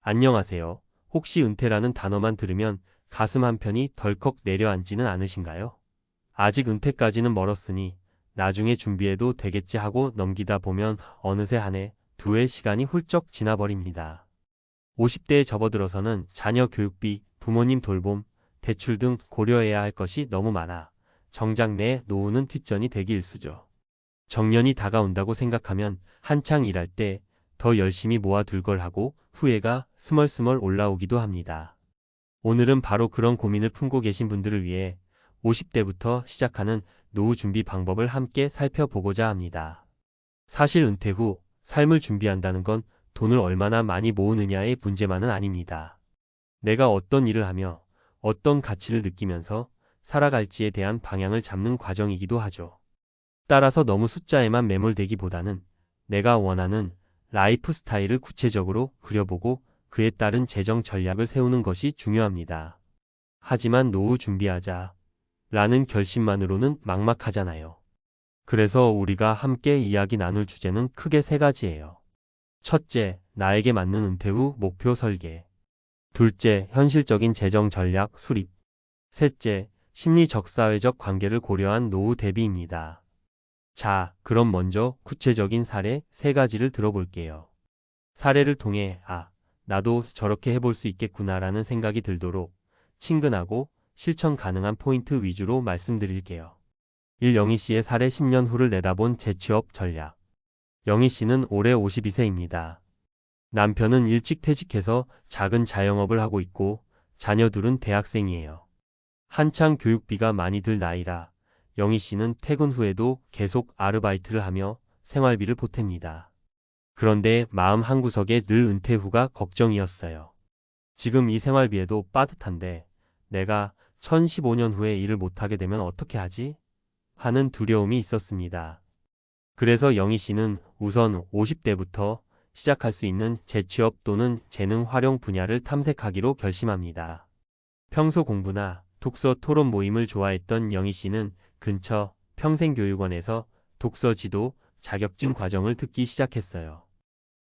안녕하세요. 혹시 은퇴라는 단어만 들으면 가슴 한편이 덜컥 내려앉지는 않으신가요? 아직 은퇴까지는 멀었으니 나중에 준비해도 되겠지 하고 넘기다 보면 어느새 한 해, 두 해 시간이 훌쩍 지나버립니다. 50대에 접어들어서는 자녀 교육비, 부모님 돌봄, 대출 등 고려해야 할 것이 너무 많아 정작 내 노후는 뒷전이 되기 일쑤죠. 정년이 다가온다고 생각하면 한창 일할 때 더 열심히 모아둘 걸 하고 후회가 스멀스멀 올라오기도 합니다. 오늘은 바로 그런 고민을 품고 계신 분들을 위해 50대부터 시작하는 노후 준비 방법을 함께 살펴보고자 합니다. 사실 은퇴 후 삶을 준비한다는 건 돈을 얼마나 많이 모으느냐의 문제만은 아닙니다. 내가 어떤 일을 하며 어떤 가치를 느끼면서 살아갈지에 대한 방향을 잡는 과정이기도 하죠. 따라서 너무 숫자에만 매몰되기보다는 내가 원하는 라이프 스타일을 구체적으로 그려보고 그에 따른 재정 전략을 세우는 것이 중요합니다. 하지만 노후 준비하자 라는 결심만으로는 막막하잖아요. 그래서 우리가 함께 이야기 나눌 주제는 크게 세 가지예요. 첫째, 나에게 맞는 은퇴 후 목표 설계. 둘째, 현실적인 재정 전략 수립. 셋째, 심리적 사회적 관계를 고려한 노후 대비입니다. 자, 그럼 먼저 구체적인 사례 세 가지를 들어볼게요. 사례를 통해 나도 저렇게 해볼 수 있겠구나라는 생각이 들도록 친근하고 실천 가능한 포인트 위주로 말씀드릴게요. 1. 영희 씨의 사례 10년 후를 내다본 재취업 전략. 영희 씨는 올해 52세입니다. 남편은 일찍 퇴직해서 작은 자영업을 하고 있고 자녀 둘은 대학생이에요. 한창 교육비가 많이 들 나이라 영희 씨는 퇴근 후에도 계속 아르바이트를 하며 생활비를 보탭니다. 그런데 마음 한구석에 늘 은퇴 후가 걱정이었어요. 지금 이 생활비에도 빠듯한데 내가 1015년 후에 일을 못하게 되면 어떻게 하지? 하는 두려움이 있었습니다. 그래서 영희 씨는 우선 50대부터 시작할 수 있는 재취업 또는 재능 활용 분야를 탐색하기로 결심합니다. 평소 공부나 독서 토론 모임을 좋아했던 영희 씨는 근처 평생교육원에서 독서 지도 자격증 과정을 듣기 시작했어요.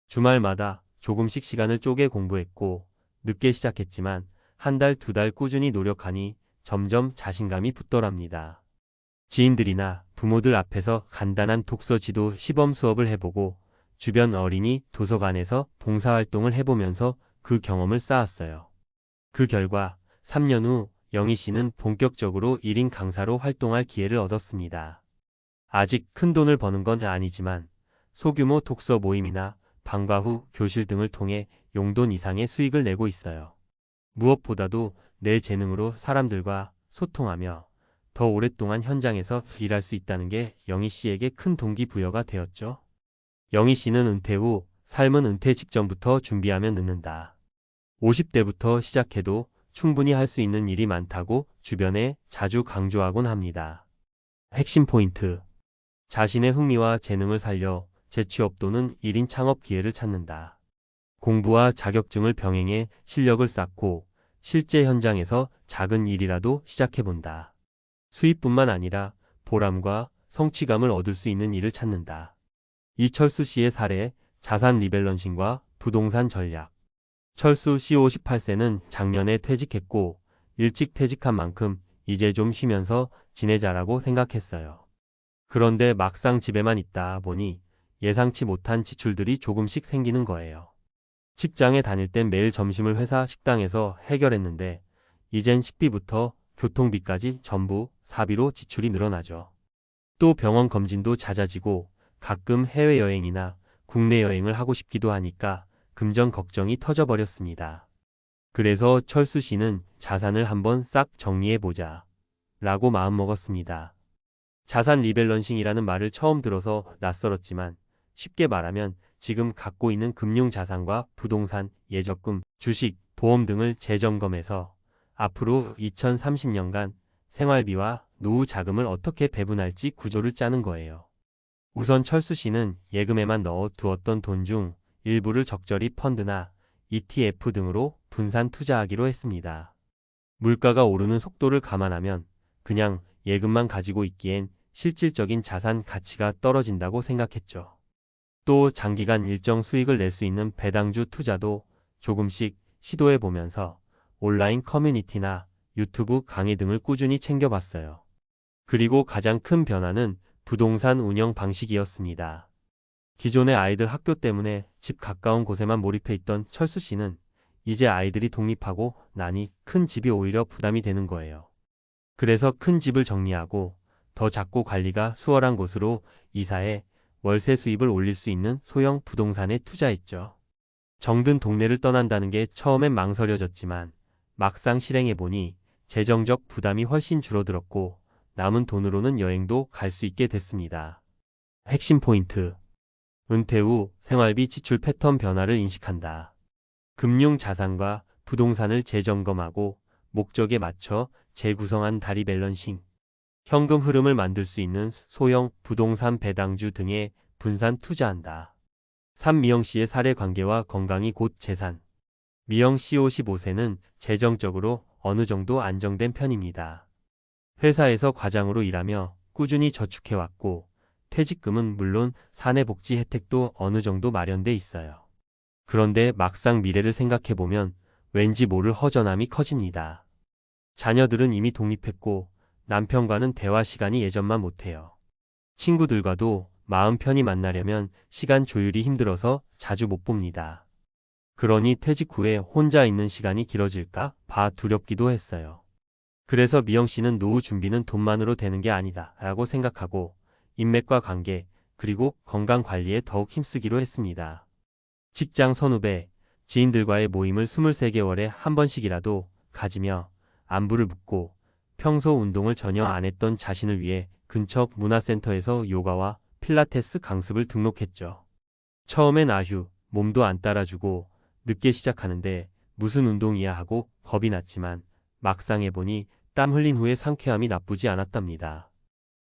주말마다 조금씩 시간을 쪼개 공부했고 늦게 시작했지만 한 달, 두 달 꾸준히 노력하니 점점 자신감이 붙더랍니다. 지인들이나 부모들 앞에서 간단한 독서 지도 시범 수업을 해보고 주변 어린이 도서관에서 봉사활동을 해보면서 그 경험을 쌓았어요. 그 결과 3년 후 영희 씨는 본격적으로 1인 강사로 활동할 기회를 얻었습니다. 아직 큰 돈을 버는 건 아니지만 소규모 독서 모임이나 방과 후 교실 등을 통해 용돈 이상의 수익을 내고 있어요. 무엇보다도 내 재능으로 사람들과 소통하며 더 오랫동안 현장에서 일할 수 있다는 게 영희 씨에게 큰 동기부여가 되었죠. 영희 씨는 은퇴 후 삶은 은퇴 직전부터 준비하면 늦는다. 50대부터 시작해도 충분히 할 수 있는 일이 많다고 주변에 자주 강조하곤 합니다. 핵심 포인트. 자신의 흥미와 재능을 살려 재취업 또는 1인 창업 기회를 찾는다. 공부와 자격증을 병행해 실력을 쌓고 실제 현장에서 작은 일이라도 시작해본다. 수입뿐만 아니라 보람과 성취감을 얻을 수 있는 일을 찾는다. 이철수 씨의 사례, 자산 리밸런싱과 부동산 전략. 철수 씨 58세는 작년에 퇴직했고 일찍 퇴직한 만큼 이제 좀 쉬면서 지내자라고 생각했어요. 그런데 막상 집에만 있다 보니 예상치 못한 지출들이 조금씩 생기는 거예요. 직장에 다닐 땐 매일 점심을 회사 식당에서 해결했는데 이젠 식비부터 교통비까지 전부 사비로 지출이 늘어나죠. 또 병원 검진도 잦아지고 가끔 해외여행이나 국내 여행을 하고 싶기도 하니까 금전 걱정이 터져버렸습니다. 그래서 철수 씨는 자산을 한번 싹 정리해보자 라고 마음먹었습니다. 자산 리밸런싱이라는 말을 처음 들어서 낯설었지만 쉽게 말하면 지금 갖고 있는 금융자산과 부동산, 예적금, 주식, 보험 등을 재점검해서 앞으로 2030년간 생활비와 노후 자금을 어떻게 배분할지 구조를 짜는 거예요. 우선 철수 씨는 예금에만 넣어 두었던 돈 중 일부를 적절히 펀드나 ETF 등으로 분산 투자하기로 했습니다. 물가가 오르는 속도를 감안하면 그냥 예금만 가지고 있기엔 실질적인 자산 가치가 떨어진다고 생각했죠. 또 장기간 일정 수익을 낼 수 있는 배당주 투자도 조금씩 시도해 보면서 온라인 커뮤니티나 유튜브 강의 등을 꾸준히 챙겨봤어요. 그리고 가장 큰 변화는 부동산 운영 방식이었습니다. 기존의 아이들 학교 때문에 집 가까운 곳에만 몰입해 있던 철수 씨는 이제 아이들이 독립하고 나니 큰 집이 오히려 부담이 되는 거예요. 그래서 큰 집을 정리하고 더 작고 관리가 수월한 곳으로 이사해 월세 수입을 올릴 수 있는 소형 부동산에 투자했죠. 정든 동네를 떠난다는 게 처음엔 망설여졌지만 막상 실행해보니 재정적 부담이 훨씬 줄어들었고 남은 돈으로는 여행도 갈 수 있게 됐습니다. 핵심 포인트. 은퇴 후 생활비 지출 패턴 변화를 인식한다. 금융 자산과 부동산을 재점검하고 목적에 맞춰 재구성한 다리 밸런싱. 현금 흐름을 만들 수 있는 소형 부동산 배당주 등에 분산 투자한다. 3. 미영 씨의 사례 관계와 건강이 곧 재산. 미영 씨 55세는 재정적으로 어느 정도 안정된 편입니다. 회사에서 과장으로 일하며 꾸준히 저축해왔고 퇴직금은 물론 사내복지 혜택도 어느 정도 마련돼 있어요. 그런데 막상 미래를 생각해보면 왠지 모를 허전함이 커집니다. 자녀들은 이미 독립했고 남편과는 대화 시간이 예전만 못해요. 친구들과도 마음 편히 만나려면 시간 조율이 힘들어서 자주 못 봅니다. 그러니 퇴직 후에 혼자 있는 시간이 길어질까 봐 두렵기도 했어요. 그래서 미영 씨는 노후 준비는 돈만으로 되는 게 아니다 라고 생각하고 인맥과 관계 그리고 건강 관리에 더욱 힘쓰기로 했습니다. 직장 선후배, 지인들과의 모임을 23개월에 한 번씩이라도 가지며 안부를 묻고 평소 운동을 전혀 안 했던 자신을 위해 근처 문화센터에서 요가와 필라테스 강습을 등록했죠. 처음엔 아휴, 몸도 안 따라주고 늦게 시작하는데 무슨 운동이야 하고 겁이 났지만 막상 해보니 땀 흘린 후의 상쾌함이 나쁘지 않았답니다.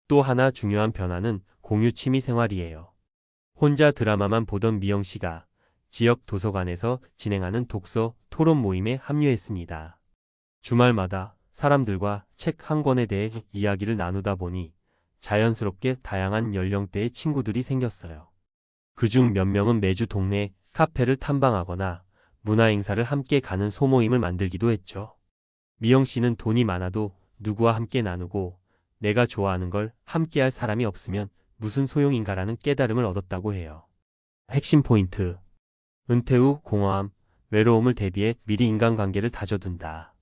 또 하나 중요한 변화는 공유 취미 생활이에요. 혼자 드라마만 보던 미영 씨가 지역 도서관에서 진행하는 독서 토론 모임에 합류했습니다. 주말마다 사람들과 책 한 권에 대해 이야기를 나누다 보니 자연스럽게 다양한 연령대의 친구들이 생겼어요. 그중 몇 명은 매주 동네 카페를 탐방하거나 문화행사를 함께 가는 소모임을 만들기도 했죠. 미영 씨는 돈이 많아도 누구와 함께 나누고 내가 좋아하는 걸 함께할 사람이 없으면 무슨 소용인가라는 깨달음을 얻었다고 해요. 핵심 포인트. 은퇴 후 공허함, 외로움을 대비해 미리 인간관계를 다져둔다.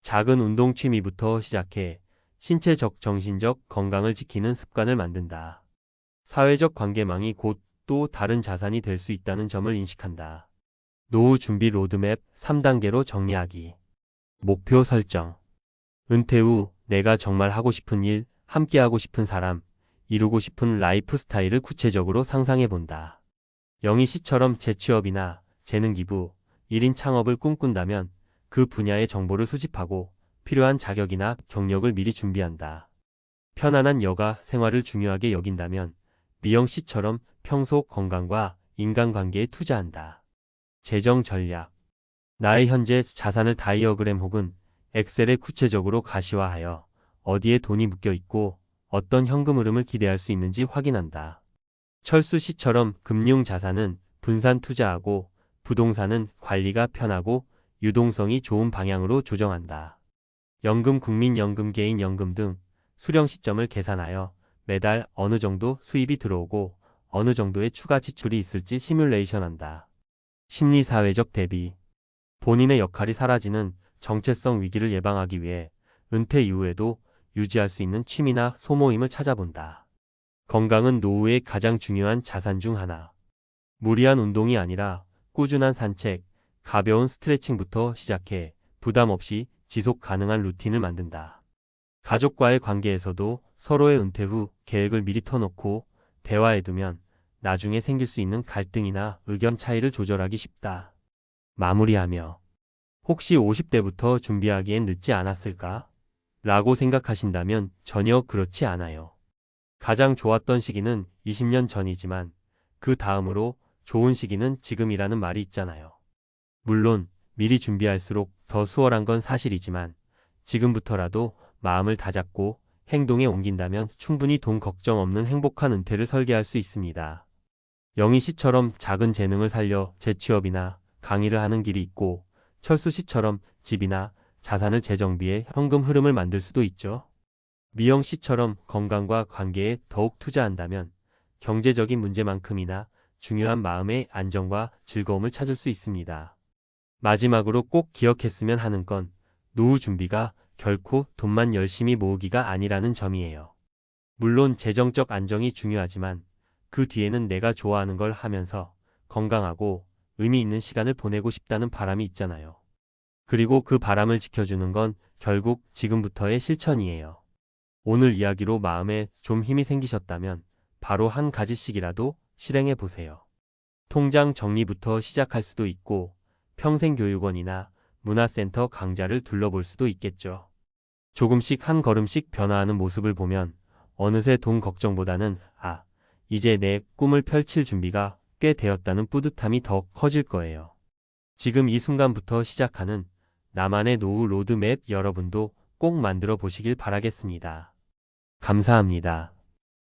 작은 운동 취미부터 시작해 신체적, 정신적 건강을 지키는 습관을 만든다. 사회적 관계망이 곧 또 다른 자산이 될 수 있다는 점을 인식한다. 노후 준비 로드맵 3단계로 정리하기. 목표 설정. 은퇴 후 내가 정말 하고 싶은 일, 함께 하고 싶은 사람, 이루고 싶은 라이프 스타일을 구체적으로 상상해 본다. 영희 씨처럼 재취업이나 재능 기부, 1인 창업을 꿈꾼다면 그 분야의 정보를 수집하고 필요한 자격이나 경력을 미리 준비한다. 편안한 여가 생활을 중요하게 여긴다면 미영 씨처럼 평소 건강과 인간관계에 투자한다. 재정 전략. 나의 현재 자산을 다이어그램 혹은 엑셀에 구체적으로 가시화하여 어디에 돈이 묶여 있고 어떤 현금 흐름을 기대할 수 있는지 확인한다. 철수 씨처럼 금융 자산은 분산 투자하고 부동산은 관리가 편하고 유동성이 좋은 방향으로 조정한다. 연금, 국민연금, 개인연금 등 수령 시점을 계산하여 매달 어느 정도 수입이 들어오고 어느 정도의 추가 지출이 있을지 시뮬레이션한다. 심리사회적 대비. 본인의 역할이 사라지는 정체성 위기를 예방하기 위해 은퇴 이후에도 유지할 수 있는 취미나 소모임을 찾아본다. 건강은 노후의 가장 중요한 자산 중 하나. 무리한 운동이 아니라 꾸준한 산책, 가벼운 스트레칭부터 시작해 부담 없이 지속 가능한 루틴을 만든다. 가족과의 관계에서도 서로의 은퇴 후 계획을 미리 터놓고 대화해두면 나중에 생길 수 있는 갈등이나 의견 차이를 조절하기 쉽다. 마무리하며 혹시 50대부터 준비하기엔 늦지 않았을까? 라고 생각하신다면 전혀 그렇지 않아요. 가장 좋았던 시기는 20년 전이지만 그 다음으로 좋은 시기는 지금이라는 말이 있잖아요. 물론 미리 준비할수록 더 수월한 건 사실이지만 지금부터라도 마음을 다잡고 행동에 옮긴다면 충분히 돈 걱정 없는 행복한 은퇴를 설계할 수 있습니다. 영희 씨처럼 작은 재능을 살려 재취업이나 강의를 하는 길이 있고 철수 씨처럼 집이나 자산을 재정비해 현금 흐름을 만들 수도 있죠. 미영 씨처럼 건강과 관계에 더욱 투자한다면 경제적인 문제만큼이나 중요한 마음의 안정과 즐거움을 찾을 수 있습니다. 마지막으로 꼭 기억했으면 하는 건 노후 준비가 결코 돈만 열심히 모으기가 아니라는 점이에요. 물론 재정적 안정이 중요하지만 그 뒤에는 내가 좋아하는 걸 하면서 건강하고 의미 있는 시간을 보내고 싶다는 바람이 있잖아요. 그리고 그 바람을 지켜주는 건 결국 지금부터의 실천이에요. 오늘 이야기로 마음에 좀 힘이 생기셨다면 바로 한 가지씩이라도 실행해 보세요. 통장 정리부터 시작할 수도 있고 평생교육원이나 문화센터 강좌를 둘러볼 수도 있겠죠. 조금씩 한 걸음씩 변화하는 모습을 보면 어느새 돈 걱정보다는 이제 내 꿈을 펼칠 준비가 꽤 되었다는 뿌듯함이 더 커질 거예요. 지금 이 순간부터 시작하는 나만의 노후 로드맵 여러분도 꼭 만들어 보시길 바라겠습니다. 감사합니다.